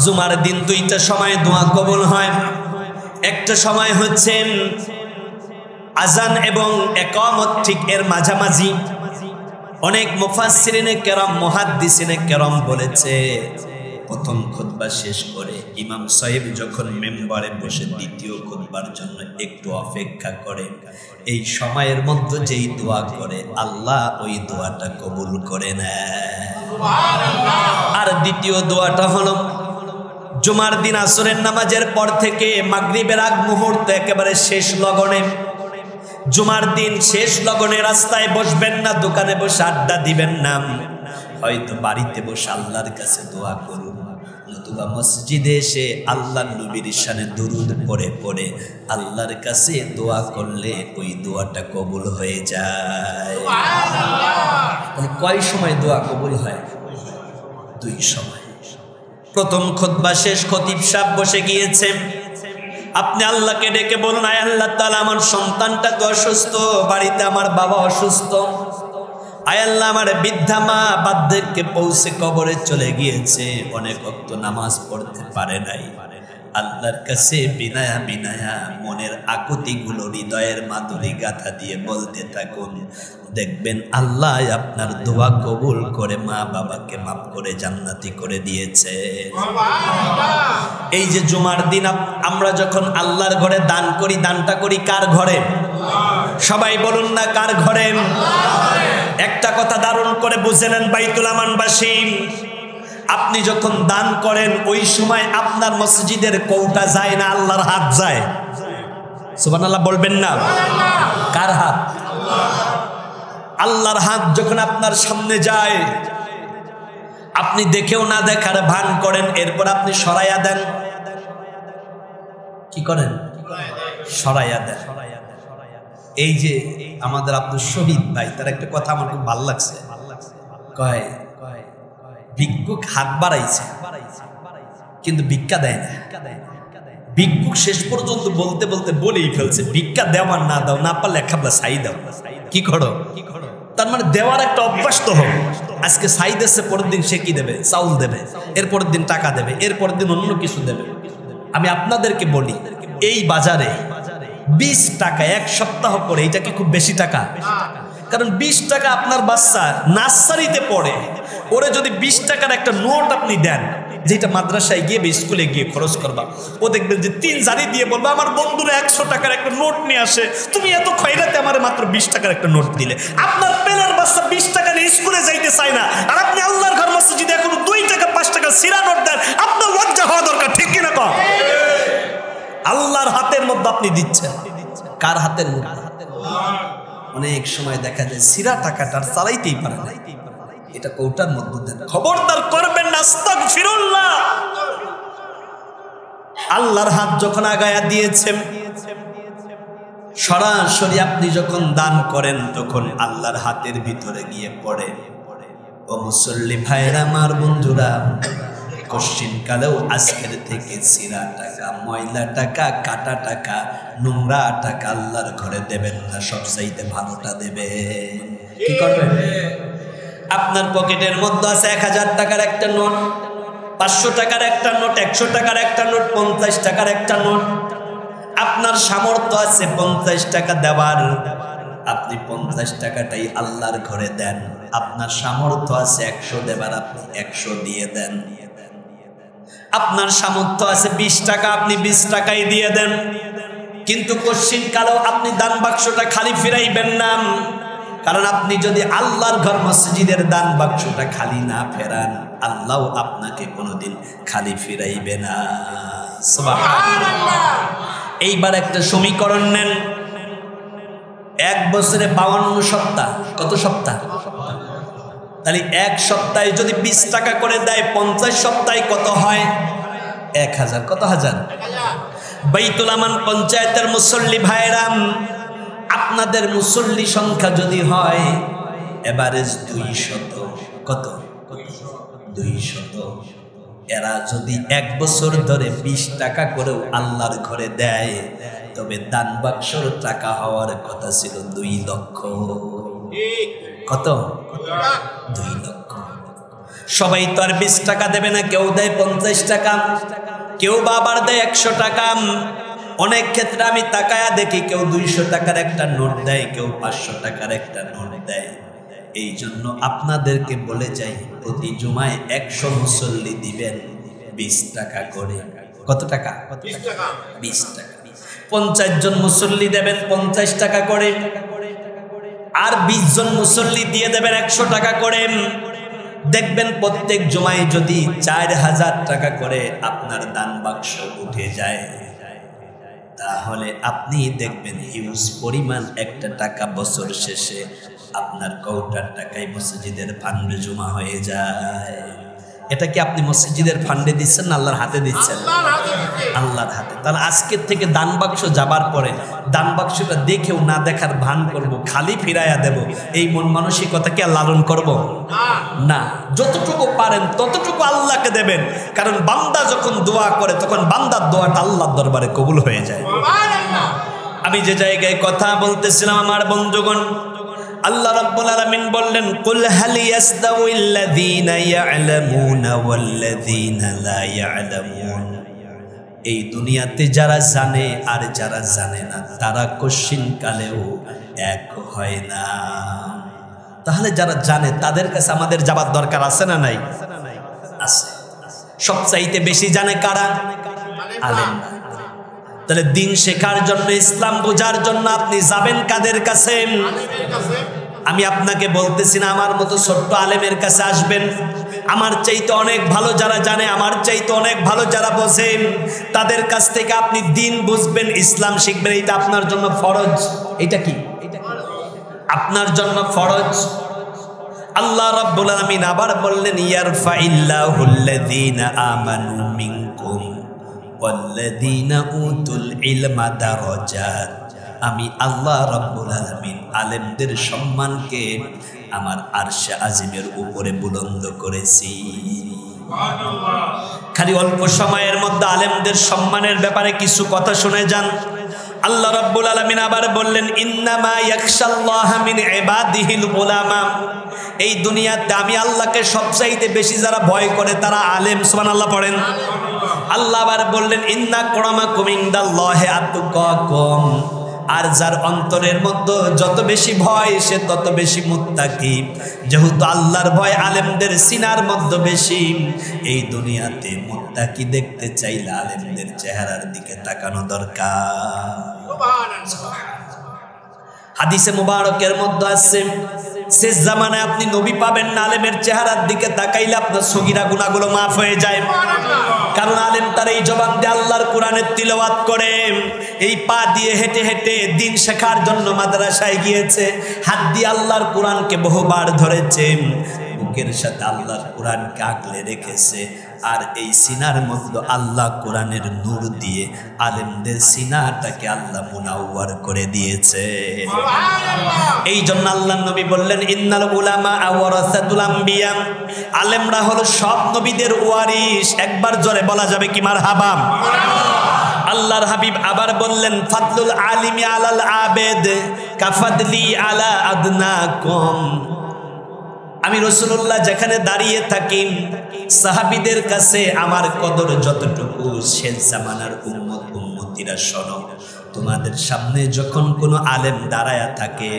জুমার দিন দুইটা সময় দোয়া কবুল হয়। একটা সময় হচ্ছে আজান এবং ইকামত, ঠিক এর মাঝামাঝি। অনেক মুফাসসিরিনে কেরাম, মুহাদ্দিসিনে কেরাম বলেছে, প্রথম খুতবা শেষ করে ইমাম সাহেব যখন মেম্বারে বসে দ্বিতীয় খুতবার জন্য একটু অপেক্ষা করে, এই সময়ের মধ্যে যেই দোয়া করে আল্লাহ ওই দোয়াটা কবুল করে নেয়। আর দ্বিতীয় দোয়াটা হলো জুমার দিন আসরের নামাজের পর থেকে মাগরিবের আগ মুহূর্ত একেবারে শেষ লগনে, জুমার দিন শেষ লগনে রাস্তায় বসবেন না, দোকানে বসে আড্ডা দিবেন না, হয়তো বাড়িতে বসে আল্লাহর কাছে দোয়া করুন, নতুবা মসজিদে এসে আল্লাহর নবীর শানে দুরূদ পড়ে পড়ে আল্লাহর কাছে দোয়া করলে ওই দোয়াটা কবুল হয়ে যায়। তাহলে কয় সময় দোয়া কবুল হয়? দুই সময়। প্রথম খুতবা শেষ, খতিব সাহেব বসে গিয়েছেন, আপনি আল্লাহকে ডেকে বলুন, আয় আল্লাহ তাআলা আমার সন্তানটা তো অসুস্থ, বাড়িতে আমার বাবা অসুস্থ, আয় আল্লাহ আমার বৃদ্ধা মা বার্ধক্যে পৌঁছে কবরে চলে গিয়েছে, অনেক ওয়াক্ত নামাজ পড়তে পারে নাই। আল্লাহর কাছে বিনায়া বিনায়া মনের আকুতিগুলো হৃদয়ের মাধুরী গাথা দিয়ে বলতে থাকুন, দেখবেন আল্লাহ আপনার দোয়া কবুল করে মা বাবাকে মাফ করে জান্নাতি করে দিয়েছে। এই যে জুমার দিন আমরা যখন আল্লাহর ঘরে দান করি, দানটা করি কার ঘরে? সবাই বলুন না, কার ঘরে? একটা কথা দারুণ করে বুঝে নেন বাইতুল আমানবাসী, আপনি যখন দান করেন ওই সময় আপনার মসজিদের কৌটা যায় না, আল্লাহর হাত যায়। সুবহানাল্লাহ বলবেন না? কার হাত? আল্লাহর হাত যখন আপনার সামনে যায়, আপনি দেখেও না দেখার ভান করেন, এরপর আপনি সরাইয়া দেন। কি করেন? সরাইয়া দেন। এই যে আমাদের আব্দুল শহীদ ভাই, তার একটা কথা আমার খুব ভালো লাগছে, কয় ভিক্ষুক হাত বাড়াইছে কিন্তু ভিক্ষা দেয় না। ভিক্ষুক শেষ পর্যন্ত বলতে বলতে বলেই ফেলছে, ভিক্ষা দেওয়া না দাও, না পারলে এক খাবলা ছাই দাও। কি করো? তার মানে দেওয়ার একটা অভ্যাস তো হোক। আজকে ছাই দিচ্ছে, পরের দিন সে কি দেবে? চাউল দেবে, এরপরের দিন টাকা দেবে, এরপরের দিন অন্য কিছু দেবে। আমি আপনাদেরকে বলি, এই বাজারে 20 টাকা এক সপ্তাহ পরে, এটা কি খুব বেশি টাকা? কারণ 20 টাকা আপনার বাচ্চা নার্সারিতে পড়ে, ওরে যদি 20 টাকার একটা নোট আপনি দেন, যেটা মাদ্রাসায় গিয়ে বা স্কুলে গিয়ে খরচ করবা, ও দেখবেন যে 3 জারি দিয়ে বলবে, আমার বন্ধুরা 100 টাকার একটা নোট নিয়ে আসে, তুমি এত খয়রাতে আমার মাত্র 20 টাকার একটা নোট দিলে। আপনার পেলের বাচ্চা 20 টাকা নিয়ে স্কুলে যাইতে চায় না, আর আপনি আল্লাহর ঘর মসজিদে এখন 2 টাকা 5 টাকা সিরা নোট দেন, আপনার লজ্জা হওয়া দরকার, ঠিক কিনা কম? আল্লাহর হাতের মধ্যে আপনি দিচ্ছেন। কার হাতের মধ্যে? অনেক সময় দেখা যায় সিরা টাকাটা চালাইতেই পারে না, এটা কৌটার মধ্যে দেন। খবরদার করবেন না, আস্তাগফিরুল্লাহ। আল্লাহর হাত যখন আগায়া দিয়েছেন, সরাসরি আপনি যখন দান করেন তখন আল্লাহর হাতের ভিতরে গিয়ে পড়ে। ও মুসল্লি ভাইরা, আমার বন্ধুরা, কশ্চিন কালেও আজকের থেকে সিরা টাকা, ময়লা টাকা, কাটা টাকা, নোংরা টাকা আল্লাহর ঘরে দেবেন না, সব চাইতে ভালোটা দেবে। কি করবেন? আপনার পকেটের মধ্যে আছে 1000 টাকার একটা নোট, 500 টাকার একটা নোট, 100 টাকার একটা নোট, 50 টাকার একটা নোট। আপনার সামর্থ্য আছে 50 টাকা দেওয়ার, আপনি 50 টাকাটাই আল্লাহর ঘরে দেন। আপনার সামর্থ্য আছে 100 দেবার, আপনি 100 দিয়ে দেন। আপনার সামর্থ্য আছে 20 টাকা, আপনি 20 টাকাই দিয়ে দেন। কিন্তু কোশ্চিন কালেও আপনি দান বাক্সটা খালি ফিরাইবেন না, কারণ আপনি যদি আল্লাহর ঘর মসজিদের দান বাক্সটা খালি না ফেরান, আল্লাহ আপনাকে কোনোদিন খালি ফিরাইবে না। সুবহানাল্লাহ। এইবার একটা সমীকরণ নেন, 1 বছরে 52 সপ্তাহ, কত সপ্তাহ? তাহলে 1 সপ্তাহে যদি 20 টাকা করে দেয়, 50 সপ্তাহে কত হয়? 1000। কত হাজার? বাইতুল আমান পঞ্চায়েতের মুসল্লি ভাইরাম, আপনাদের মুসল্লি সংখ্যা যদি হয় এভারেজ 200, কত? 200। এরা যদি 1 বছর ধরে 20 টাকা করেও আল্লাহর ঘরে দেয়, তবে দান বাক্সর টাকা হওয়ার কথা ছিল 2 লক্ষ। কত? 2 লক্ষ। সবাই তো আর 20 টাকা দেবে না, কেউ দেয় 50 টাকা, কেউ আবার দেয় 100 টাকা। অনেক ক্ষেত্রে আমি তাকায়া দেখি কেউ 200 টাকার একটা নোট দেয়, কেউ 500 টাকার একটা নোট দেয়। এই জন্য আপনাদেরকে বলে যাই, প্রতি জুমায় 100 মুসল্লি দিবেন 20 টাকা করে। কত টাকা? 20 টাকা। 50 জন মুসল্লি দেবেন 50 টাকা করে, আর 20 জন মুসল্লি দিয়ে দেবেন 100 টাকা করে। দেখবেন প্রত্যেক জুমায় যদি 4000 টাকা করে আপনার দান বাক্স উঠে যায়, তাহলে আপনি দেখবেন হিউজ পরিমাণ একটা টাকা বছর শেষে আপনার কৌটার টাকায় মসজিদের ফান্ডে জমা হয়ে যায়। এটা কি আপনি মসজিদের ফান্ডে দিচ্ছেন না আল্লাহর হাতে দিচ্ছেন? আল্লাহর হাতে। তাহলে আজকের থেকে দান বাক্স যাবার পরে দান বাক্সটা দেখেও না দেখার ভান করব, খালি ফিরাইয়া দেব, এই মন মানসিকতা কি লালন করব না। যতটুকু পারেন ততটুকু আল্লাহকে দেবেন, কারণ বান্দা যখন দোয়া করে তখন বান্দার দোয়াটা আল্লাহর দরবারে কবুল হয়ে যায়। আমি যে জায়গায় কথা বলতেছিলাম আমার বন্ধুগণ, আল্লাহ রাব্বুল আলামিন বললেন, কুল হাল ইয়াসতাউইল্লাযীনা ইয়া'লামুনা ওয়াল্লাযীনা লা ইয়া'লামুন। এই দুনিয়াতে যারা জানে আর যারা জানে না, তারা কোশ্চিন কালেও এক হয় না। তাহলে যারা জানে তাদের কাছে আমাদের যাবার দরকার আছে না নাই? আছে। সবচাইতে বেশি জানে কারা? আলেম। তাহলে দিন শেখার জন্য, ইসলাম বোঝার জন্য আপনি যাবেন কাদের কাছে? আমি আপনাকে বলতেছি না আমার মতো ছোট্ট আলেমের কাছে আসবেন। আমার চাইতে অনেক ভালো যারা জানে, আমার চাইতে অনেক ভালো যারা বোঝেন, তাদের কাছ থেকে আপনি দিন বুঝবেন, ইসলাম শিখবেন। এটা আপনার জন্য ফরজ। এটা কি? আপনার জন্য ফরজ। আল্লাহ রাব্বুল আলামিন আবার বললেন, ইয়ারফাইল্লাহুল্লাযীনা আমানু মিনকুম ওয়াল্লাযীনা উতুল ইলমা দারাজাত। আমি আল্লাহ রাব্বুল আলামিন আলেমদের সম্মানকে আমার আরশে আজিমের উপরে বুলন্দ করেছি। সুবহানাল্লাহ। খালি অল্প সময়ের মধ্যে আলেমদের সম্মানের ব্যাপারে কিছু কথা শুনে যান। আল্লাহ রাব্বুল আলামিন আবার বললেন, ইন্নামা ইয়াখশাল্লাহা মিন ইবাদিহিল উলামা। এই দুনিয়াতে আমি আল্লাহকে সবচাইতে বেশি যারা ভয় করে তারা আলেম। সুবহানাল্লাহ পড়েন। আল্লাহ আবার বললেন, ইন্না আকরামাকুম ইনদাল্লাহি আতকাকুম। আর যার অন্তরের মধ্যে যত বেশি ভয় সে তত বেশি মুত্তাকি। যেহেতু আল্লাহর ভয় আলেমদের সিনার মধ্যে বেশি, এই দুনিয়াতে মুত্তাকি দেখতে চাইলে আলেমদের চেহারার দিকে তাকানো দরকার। সুবহানাল্লাহ। হাদিসে মুবারকের মধ্যে আছে, শেষ জামানায় আপনি নবী পাবেন না, আলেমের চেহারার দিকে তাকাইলে আপনার সগীরা গুনাহগুলো মাফ হয়ে যায়। কারণ আলেম তার এই জবান দিয়ে আল্লাহর কোরআনের তিলাওয়াত করে, এই পা দিয়ে হেঁটে হেঁটে দিন শেখার জন্য মাদ্রাসায় গিয়েছে, হাত দিয়ে আল্লাহর কোরআনকে বহুবার ধরেছে, বুকের সাথে আল্লাহর কোরআনকে আগলে রেখেছে। আর এই সিনার মধ্যে আল্লাহ কোরআনের নূর দিয়ে আলেমদের সিনাটাকে আল্লাহ মুনাওয়ার করে দিয়েছে। এই জন্য আল্লাহ নবী বললেন, ইন্নাল উলামা ওয়ারাসাতুল আম্বিয়া। আলেমরা হলো সব নবীদের ওয়ারিস। একবার জোরে বলা যাবে কি মারহাবা? আল্লাহর হাবিব আবার বললেন, ফাদলুল আলিমি আলাল আবেদ কাফাদলি আলা আদনাকুম। আমি রাসূলুল্লাহ যেখানে দাঁড়িয়ে থাকি, সাহাবীদের কাছে আমার কদর যতটুকু শেষ জামানার উম্মত উম্মতিরা শোনো, তোমাদের সামনে যখন কোনো আলেম দাঁড়ায়া থাকে,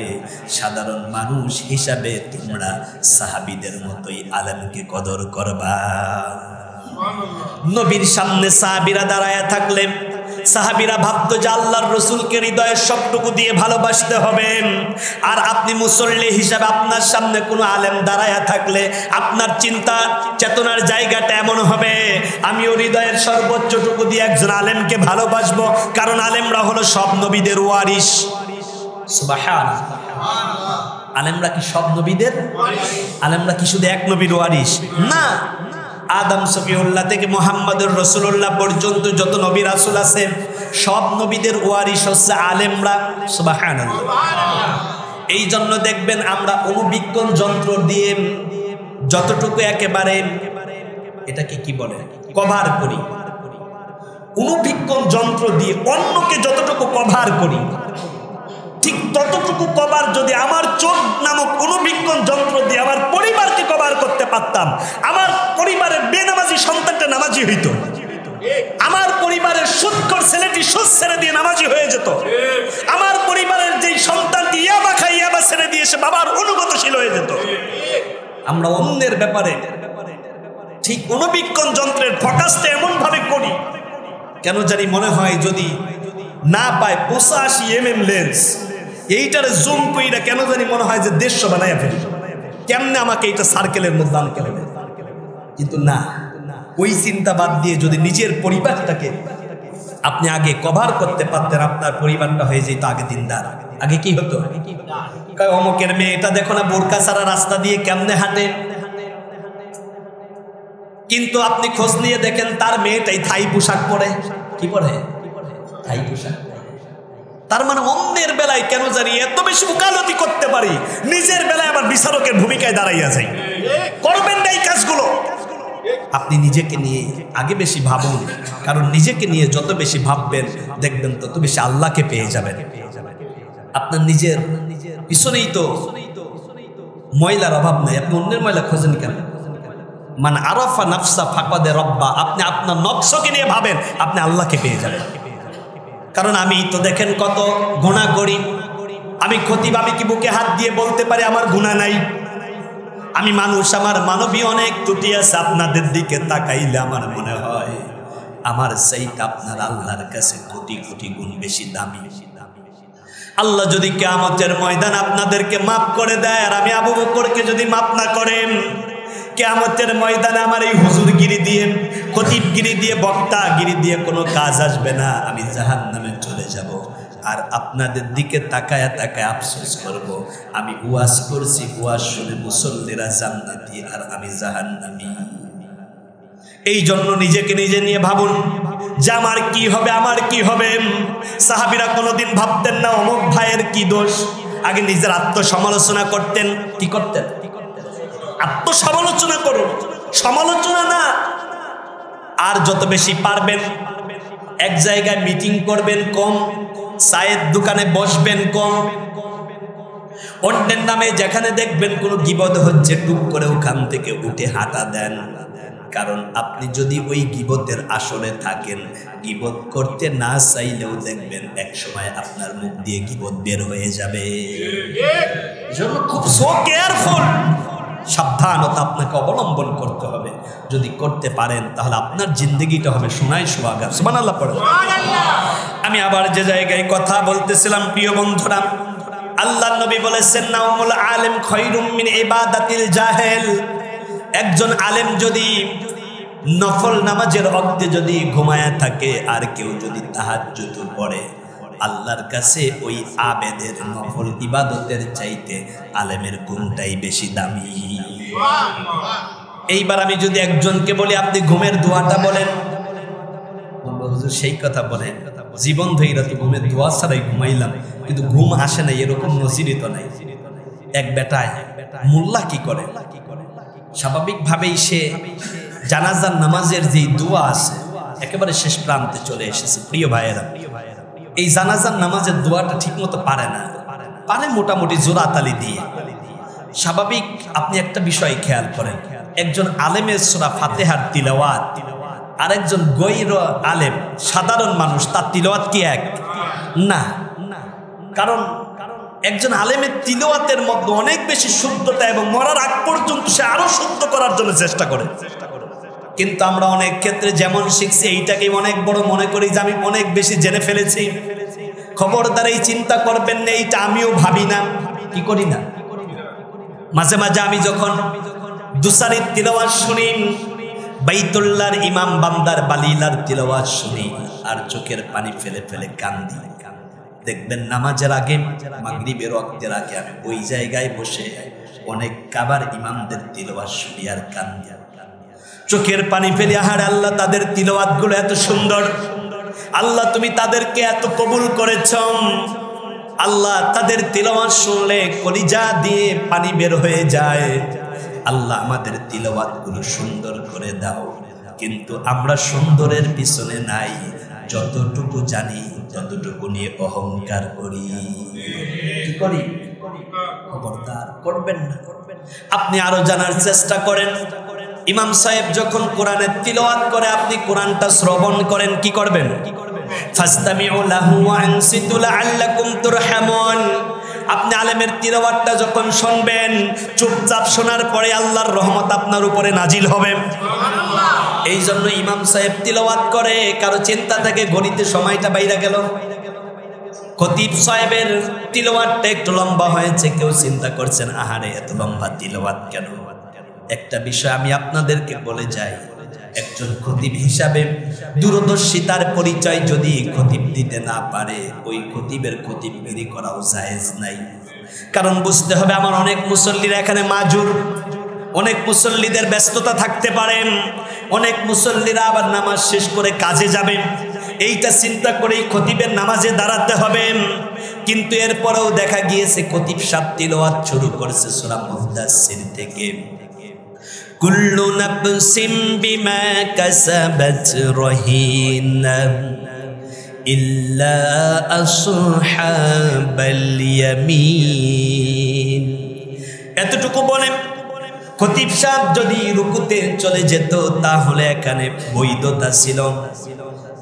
সাধারণ মানুষ হিসাবে তোমরা সাহাবীদের মতোই আলেমকে কদর করবা। নবীর সামনে সাহাবীরা দাঁড়ায়া থাকলে সাহাবীরা ভাবতো যে আল্লাহর রাসূলকে হৃদয়ের সবটুকু দিয়ে ভালোবাসতে হবে। আর আপনি মুসল্লি হিসাবে আপনার সামনে কোনো আলেম দাঁড়ায়া থাকলে আপনার চিন্তা চেতনার জায়গাটা এমন হবে, আমিও হৃদয়ের সর্বোচ্চটুকু দিয়ে একজন আলেমকে ভালোবাসবো, কারণ আলেমরা হলো সব নবীদের ওয়ারিস। সুবহানাল্লাহ। আলেমরা কি সব নবীদের? আলেমরা কি শুধু এক নবীর ওয়ারিস? না, আদম সফিউল্লাহ থেকে মুহাম্মদুর রাসূলুল্লাহ পর্যন্ত যত নবী রাসূল আছে সব নবীদের ওয়ারিস হচ্ছে আলেমরা। সুবহানাল্লাহ। এই জন্য দেখবেন আমরা অনুবীক্ষণ যন্ত্র দিয়ে যতটুকু একেবারে এটাকে কি বলে কভার করি, অনুবীক্ষণ যন্ত্র দিয়ে অন্যকে যতটুকু কভার করি, ঠিক ততটুকু কভার যদি আমার চোখ নামক অনুবীক্ষণ যন্ত্র দিয়ে আমার পরিবারকে কভার করতে পারতাম, আমার পরিবারের বেনামাজি সন্তানটা নামাজি হইত, আমার পরিবারের সুদখোর ছেলেটি সুদ ছেড়ে দিয়ে নামাজি হয়ে যেত, আমার পরিবারের যেই সন্তানটি ইয়াবা খায় ইয়াবা ছেড়ে দিয়ে সে বাবার অনুগতশীল হয়ে যেত। আমরা অন্যের ব্যাপারে ঠিক অনুবীক্ষণ যন্ত্রের ফোকাসটা এমন ভাবে করি, কেন জানি মনে হয় যদি না পায় 85 mm লেন্স, এইটারে জুম কইরা কেন জানি মনে হয় যে 150 বানায়া ফেলি, কেমনে আমাকে এইটা সার্কেলের মধ্যে আনতে হবে। কিন্তু না, ওই চিন্তা বাদ দিয়ে যদি নিজের পরিবারটাকে আপনি আগে কভার করতে পারতেন, আপনার পরিবারটা হয়ে যেত আগে দিনদার। আগে কি হতো, অমুকের মেয়ে এটা দেখো না বোরকা ছাড়া রাস্তা দিয়ে কেমনে হাঁটে, কিন্তু আপনি খোঁজ নিয়ে দেখেন তার মেয়েটাই থাই পোশাক পরে। কি পরে? থাই পোশাক। তার মানে অন্যের বেলায় কেন জানি এত বেশি উকালতি করতে পারি, নিজের বেলায় আবার বিচারকের ভূমিকায় দাঁড়াইয়া যাই। করবেন না এই কাজগুলো। আপনি নিজেকে নিয়ে আগে বেশি ভাবুন, কারণ নিজেকে নিয়ে যত বেশি ভাববেন দেখবেন তত বেশি আল্লাহকে পেয়ে যাবেন। আপনার নিজের পিছনেই তো ময়লার অভাব নাই, আপনি অন্যের ময়লা খোঁজেন কেন? মান আরাফা নাফসা ফাকাদে রব্বা। আপনি আপনার নফসকে নিয়ে ভাবেন, আপনি আল্লাহকে পেয়ে যাবেন। কারণ আমি তো দেখেন কত গুনাহ করি, আমি খতিব, আমি কি বুকে হাত দিয়ে বলতে পারি আমার গুনাহ নাই? আমি মানুষ, আমার মানবী অনেক ত্রুটি আছে। আপনাদের দিকে তাকাইলে আমার মনে হয় আমার চাইতে আপনার আল্লাহর কাছে কোটি কোটি গুণ বেশি দামি। আল্লাহ যদি কিয়ামতের ময়দান আপনাদেরকে মাফ করে দেয়, আর আমি আবু বকরকে যদি মাফ না করেন, কিয়ামতের ময়দানে আমার এই হুজুরগিরি দিয়ে, খতিবগিরি দিয়ে, বক্তাগিরি দিয়ে কোনো কাজ আসবে না। আমি জাহান্নামে চলে যাব। আর আপনাদের দিকে তাকায়া তাকায় আফসোস করব, আমি ওয়াজ করছি, ওয়াজ শুনে মুসল্লিরা জান্নাতি আর আমি জাহান্নামী। এই জন্য নিজেকে নিজে নিয়ে ভাবুন যে আমার কি হবে, আমার কি হবে। সাহাবীরা কোনোদিন ভাবতেন না অমুক ভাইয়ের কি দোষ, আগে নিজের আত্মসমালোচনা করতেন। কি করতেন? আত্মসমালোচনা করুন, সমালোচনা না। আর যত বেশি পারবেন এক জায়গায় মিটিং করবেন কম, চায়ের দোকানে বসবেন কম, অন্যের নামে যেখানে দেখবেন কোনো গীবত হচ্ছে টুক করে ওখান থেকে উঠে হাঁটা দেন। কারণ আপনি যদি ওই গীবতের আসরে থাকেন, গীবত করতে না চাইলেও দেখবেন এক সময় আপনার মুখ দিয়ে গীবত বের হয়ে যাবে। এজন্য খুব সো কেয়ারফুল, সাবধানতা আপনাকে অবলম্বন করতে হবে। যদি করতে পারেন তাহলে আপনার জিন্দগিটা হবে সোনায় সোহাগা। সুবহানাল্লাহ পড়ে। আমি আবার যে জায়গায় কথা বলতেছিলাম, প্রিয় বন্ধুরা, আল্লাহর নবী বলেছেন নাউমুল আলিম খায়রুম মিন ইবাদাতিল জাহেল। একজন আলেম যদি নফল নামাজের ওয়াক্তে যদি ঘুমায়া থাকে আর কেউ যদি তাহাজ্জুদ পড়ে, আল্লাহর কাছে ওই আবেদের নফল ইবাদতের চাইতে আলেমের গুণটাই বেশি দামি। এইবার আমি যদি একজনকে বলি আপনি ঘুমের দোয়াটা বলেন, হুজুর সেই কথা বলেন, জীবন ধইরা তো ঘুমের দোয়া ছাড়াই ঘুমাইলাম কিন্তু ঘুম আসে না, এরকম নজিরই তো নাই। এক বেটায় মোল্লা কি করে, স্বাভাবিকভাবেই সে জানাজার নামাজের যে দোয়া আছে একেবারে শেষ প্রান্তে চলে এসেছে। প্রিয় ভাইয়েরা, এই জানাজার নামাজের দোয়াটা ঠিক মতো পারে না, পারে মোটামুটি জোরাতালি দিয়ে। স্বাভাবিক আপনি একটা বিষয় খেয়াল করেন, একজন আলেমের সূরা ফাতিহার তিলাওয়াত আর একজন গৈর আলেম সাধারণ মানুষ তার তিলাওয়াত কি এক? না, কারণ একজন আলেমের তিলাওয়াতের মধ্যে অনেক বেশি শুদ্ধতা এবং মরার আগ পর্যন্ত সে আরো শুদ্ধ করার জন্য চেষ্টা করে। কিন্তু আমরা অনেক ক্ষেত্রে যেমন শিখছি এইটাকে অনেক বড় মনে করি যে আমি অনেক বেশি জেনে ফেলেছি। খবরদার এই চিন্তা করবেন না, এইটা আমিও ভাবি না, কি করি না। মাঝে মাঝে আমি যখন দুসারির তিলাওয়াত শুনি, বাইতুল্লাহর ইমাম বান্দার বালিলার তিলাওয়াত শুনি, আর চোখের পানি ফেলে ফেলে কান্দি। দেখবেন নামাজের আগে, মাগরিবের ওয়াক্তের আগে আমি ওই জায়গায় বসে অনেক কাবার ইমামদের তিলাওয়াত শুনি আর কান্দি, চোখের পানি ফেলে। আহার আল্লাহ, তাদের তিলাওয়াত গুলো এত সুন্দর, আল্লাহ তুমি তাদেরকে এত কবুল করেছ, আল্লাহ তাদের তিলাওয়াত শুনলে কলিজা দিয়ে পানি বের হয়ে যায়। আল্লাহ আমাদের তিলাওয়াত গুলো সুন্দর করে দাও। কিন্তু আমরা সুন্দরের পিছনে নাই, যতটুকু জানি ততটুকু নিয়ে অহংকার করি। কি করি? খবরদার করবেন না। আপনি আরো জানার চেষ্টা করেন। ইমাম সাহেব যখন কোরআনের তিলাওয়াত করে, আপনি কোরআনটা শ্রবণ করেন, কি করবেন? ফাসতামিউ লাহু ওয়া আনসিতু লাআল্লাকুম তুরহামুন। আপনি আলেমের তিলাওয়াতটা যখন শুনবেন, চুপচাপ শোনার পরে আল্লাহর রহমত আপনার উপরে নাজিল হবে। এই জন্য ইমাম সাহেব তিলাওয়াত করে, কারো চিন্তা থাকে ঘড়িতে সময়টা বাইরে গেল। খতিব সাহেবের তিলাওয়াতটা একটু লম্বা হয়েছে, কেউ চিন্তা করছেন আহারে এত লম্বা তিলাওয়াত কেন? একটা বিষয় আমি আপনাদেরকে বলে যাই, একজন খতিব হিসাবে দূরদর্শিতার পরিচয় যদি খতিব দিতে না পারে, ওই খতিবের খতিবগিরি করাও জায়েজ নাই। কারণ বুঝতে হবে, আমার অনেক মুসল্লিরা এখানে মাজুর, অনেক মুসল্লিদের ব্যস্ততা থাকতে পারেন, অনেক মুসল্লিরা আবার নামাজ শেষ করে কাজে যাবেন। এইটা চিন্তা করেই খতিবের নামাজে দাঁড়াতে হবে। কিন্তু এরপরেও দেখা গিয়েছে খতিব সাহেব তিলাওয়াত শুরু করেছে সূরা মুদাসসির থেকে, কুল্লু নাফসিন বিমা কাসাবাত রহিনা ইল্লা আসহাবাল ইয়ামিন। এতটুকু বলে খতিব সাহেব যদি রুকুতে চলে যেত তাহলে এখানে বৈধতা ছিল।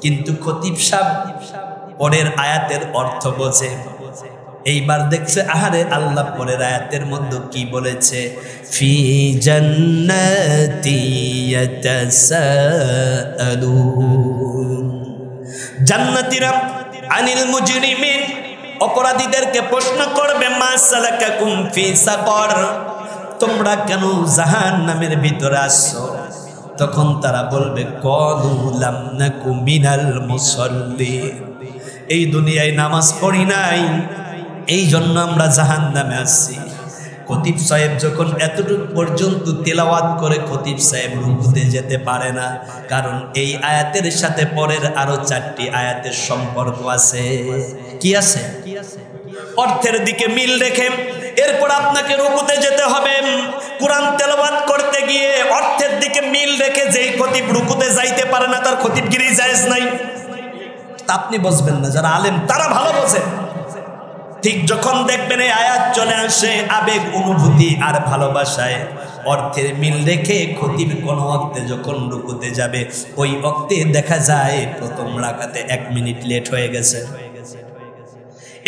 কিন্তু খতিব সাহেব পরের আয়াতের অর্থ বোঝে। এইবার দেখছে আহারে আল্লাহ পরের আয়াতের মধ্যে কি বলেছে, ফি জান্নাতি ইয়াতাসাআলুন। জান্নাতীরা আনিল মুজরিমিন, অপরাধীদেরকে প্রশ্ন করবে, মা সালাকাকুম ফি সাকর, তোমরা কেন জাহান্নামের ভিতরে আসছো? তখন তারা বলবে, ক্বালু লাম নাকু মিনাল মুসাল্লিন, এই দুনিয়ায় নামাজ পড়ি নাই, এই জন্য আমরা জাহান্নামে আসছি। খতিব সাহেব যখন এতটুকু পর্যন্ত তেলাওয়াত করে, খতিব সাহেব রুকুতে যেতে পারে না, কারণ এই আয়াতের সাথে পরের আরো 4টি আয়াতের সম্পর্ক আছে। কি আছে? অর্থের দিকে মিল রেখে এরপর আপনাকে রুকুতে যেতে হবে। কোরআন তেলাওয়াত করতে গিয়ে অর্থের দিকে মিল রেখে যেই খতিব রুকুতে যাইতে পারে না, তার খতিবগিরি জায়েজ নাই। তা আপনি বুঝবেন না, যারা আলেম তারা ভালো বোঝে। ঠিক যখন দেখবেন এই আয়াত চলে আসে আবেগ, অনুভূতি আর ভালোবাসায়, অর্থের মিল রেখে খতিব কোন ওয়াক্তে যখন রুকুতে যাবে, ওই ওয়াক্তে দেখা যায় প্রথম রাকাতে 1 মিনিট লেট হয়ে গেছে।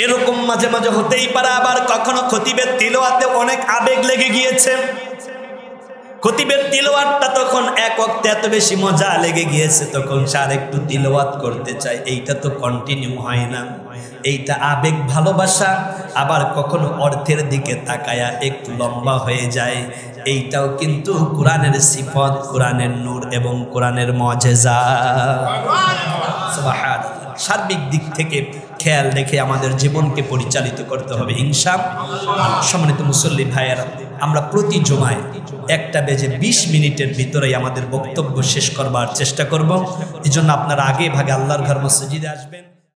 এরকম মাঝে মাঝে হতেই পারে। আবার কখনো খতিবের তিলাওয়াতে অনেক আবেগ লেগে গিয়েছে, খতিবের তিলাওয়াতটা তখন এক ওয়াক্তে এত বেশি মজা লেগে গিয়েছে, তখন সে আরেকটু তিলাওয়াত করতে চায়। এইটা তো কন্টিনিউ হয় না, এইটা আবেগ ভালোবাসা। আবার কখনো অর্থের দিকে তাকায়া একটু লম্বা হয়ে যায়, এইটাও কিন্তু কোরআনের সিফত, কোরআনের নূর এবং কোরআনের মুজিজা। সুবহানাল্লাহ। সার্বিক দিক থেকে খেয়াল রেখে আমাদের জীবনকে পরিচালিত করতে হবে ইনশাআল্লাহ। সম্মানিত মুসল্লি ভাইয়েরা, আমরা প্রতি জুমায় 1:20 ভিতরেই আমাদের বক্তব্য শেষ করবার চেষ্টা করব। এই জন্য আপনারা আগে ভাগে আল্লাহর ঘর মসজিদে আসবেন।